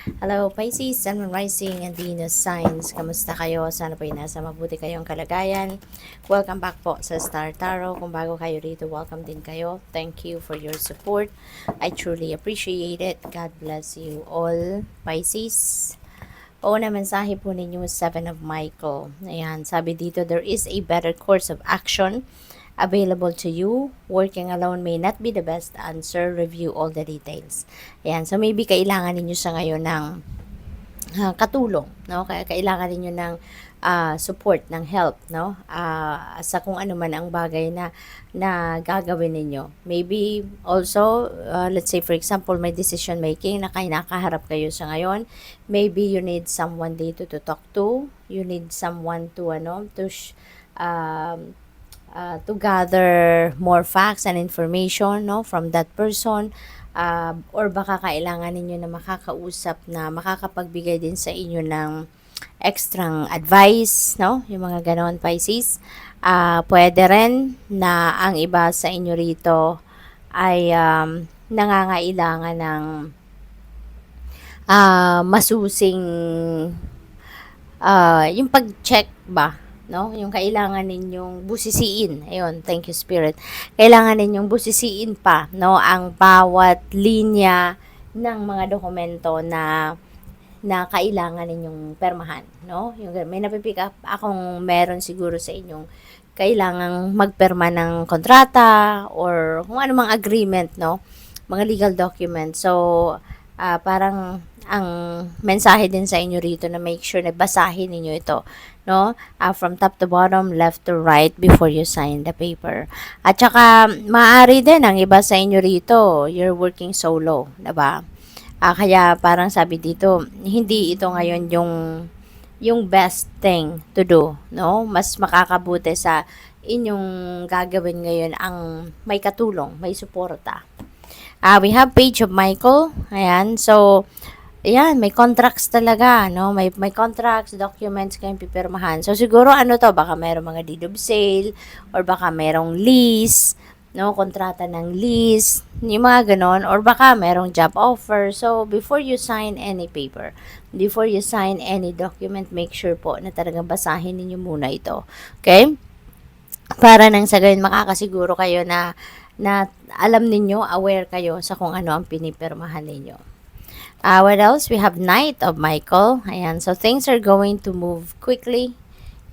Hello Pisces, Sun, Moon Rising, and Venus Signs. Kamusta kayo? Sana po nasa mabuti kayong kalagayan. Welcome back po sa Star Tarot. Kung bago kayo rito, welcome din kayo. Thank you for your support. I truly appreciate it. God bless you all, Pisces. O na mensahe po ninyo, Seven of Michael. Ayan, sabi dito, there is a better course of action available to you. Working alone may not be the best answer. Review all the details. Ayan, so maybe kailangan ninyo sa ngayon ng katulong, no? Kaya kailangan ninyo ng support, ng help, no? Sa kung ano man ang bagay na gagawin ninyo. Maybe also, let's say for example, may decision making na nakaharap kayo sa ngayon. Maybe you need someone dito to talk to. You need someone to to gather more facts and information, no, from that person, or baka kailangan ninyo na makakausap na makakapagbigay din sa inyo ng extrang advice, no, yung mga ganon, Pisces. Pwede rin na ang iba sa inyo rito ay nangangailangan ng masusing yung pag-check ba, no? Yung kailangan ninyong busisiin. Ayun, thank you Spirit. Kailangan ninyong busisiin pa, no, ang bawat linya ng mga dokumento na kailangan ninyong permahan, no? Yung may napipick up akong meron siguro sa inyong kailangang magperma ng kontrata or kung ano mang agreement, no? Mga legal documents. So, parang ang mensahe din sa inyo rito na make sure na basahin ninyo ito, no? From top to bottom, left to right before you sign the paper. At saka maaari din ang iba sa inyo rito, you're working solo, 'di ba? Kaya parang sabi dito, hindi ito ngayon yung best thing to do, no? Mas makakabuti sa inyong gagawin ngayon ang may katulong, may suporta. We have Page of Michael. Ayan. So, ayan, may contracts talaga, no? May contracts, documents kayong pipirmahan. So, siguro ano to, baka mayroong mga deed of sale or baka mayroong lease, no? Kontrata ng lease, yung mga ganon. Or baka mayroong job offer. So, before you sign any paper, before you sign any document, make sure po na talagang basahin ninyo muna ito. Okay? Para nang sa gayon makakasiguro kayo na alam ninyo, aware kayo sa kung ano ang pinipirmahan ninyo. What else? We have Knight of Michael. Ayan, so things are going to move quickly.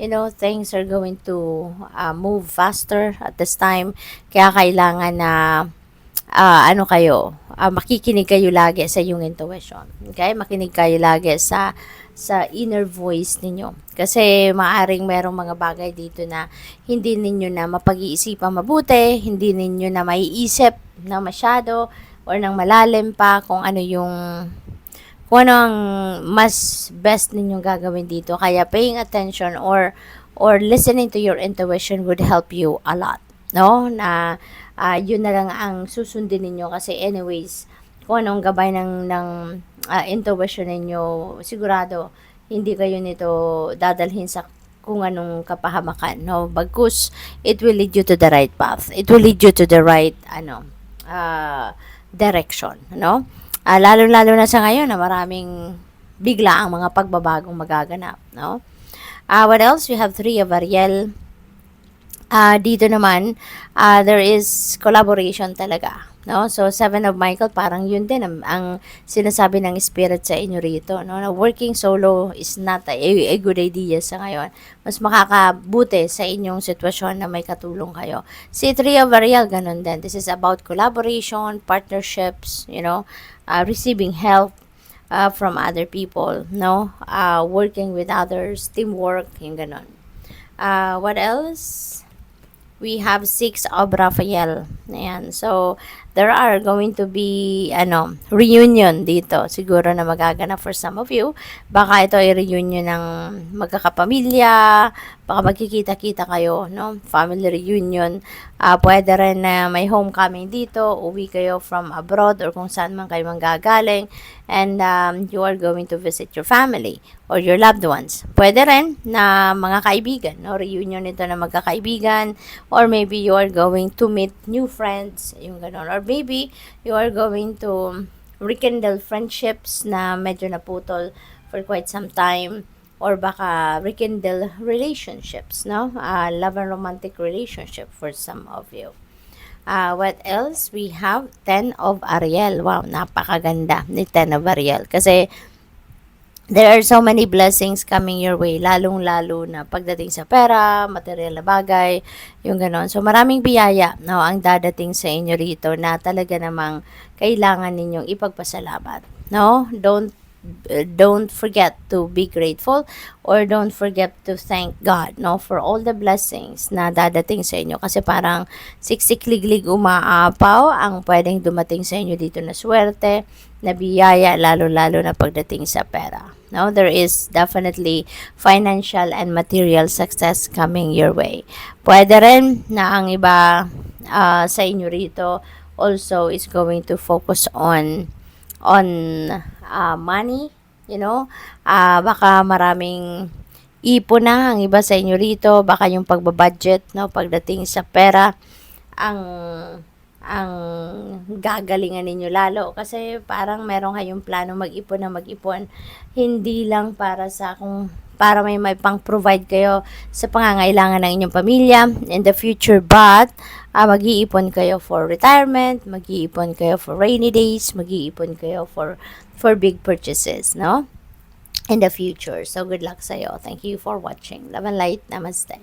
You know, things are going to move faster at this time. Kaya kailangan na makikinig kayo lagi sa yung intuition. Okay? Makinig kayo lagi sa inner voice ninyo. Kasi maaring merong mga bagay dito na hindi ninyo na mapag-iisipan mabuti, hindi ninyo na maiisip na masyado or nang malalim pa kung ano ang mas best ninyong gagawin dito. Kaya paying attention or listening to your intuition would help you a lot. No? Na yun na lang ang susundin ninyo kasi anyways, kung anong gabay ng intuition ninyo, sigurado hindi kayo nito dadalhin sa kung anong kapahamakan, no? Bagkus it will lead you to the right path. It will lead you to the right direction, no? Lalo-lalo na sa ngayon na maraming bigla ang mga pagbabagong magaganap, no? What else? We have Three of Ariel. Dito naman, there is collaboration talaga, no? So, Seven of Michael, parang yun din ang sinasabi ng spirit sa inyo rito, no? Na working solo is not a good idea sa ngayon. Mas makakabuti sa inyong sitwasyon na may katulong kayo. Si Three of Ariel, ganun din. This is about collaboration, partnerships, you know, receiving help from other people, no? Working with others, teamwork, yung ganun. What else? We have Six of Raphael. Ayan. So, there are going to be, reunion dito. Siguro na magaganap for some of you. Baka ito ay reunion ng magkakapamilya. Baka magkikita-kita kayo, no? Family reunion. Pwede rin na may homecoming dito. Uwi kayo from abroad or kung saan man kayo manggagaling. And you are going to visit your family or your loved ones. Pwede rin na mga kaibigan, no? Reunion ito na magkakaibigan. Or maybe you are going to meet new friends. Yung ganon. Or maybe you are going to rekindle friendships na medyo naputol for quite some time, or baka rekindle relationships, no? Love and romantic relationship for some of you. What else? We have 10 of Ariel. Wow, napakaganda ni 10 of Ariel. Kasi there are so many blessings coming your way, lalong-lalo na pagdating sa pera, material na bagay, yung ganon. So, maraming biyaya, no, ang dadating sa inyo rito na talaga namang kailangan ninyong ipagpasalamat, no? Don't forget to be grateful, or don't forget to thank God, no, for all the blessings na dadating sa inyo, kasi parang siksik-liglig umaapaw ang pwedeng dumating sa inyo dito na swerte, na biyaya, lalo-lalo na pagdating sa pera. No, there is definitely financial and material success coming your way. Pwede rin na ang iba sa inyo rito also is going to focus on money, you know. Baka maraming ipon na ang iba sa inyo rito, baka yung pagbabudget, no, pagdating sa pera, ang gagalingan ninyo lalo, kasi parang meron kayong plano mag-ipon, hindi lang para may pang-provide kayo sa pangangailangan ng inyong pamilya in the future, but mag-iipon kayo for retirement, mag-iipon kayo for rainy days, mag-iipon kayo for big purchases, no, in the future. So good luck sa'yo. Thank you for watching. Love and light. Namaste.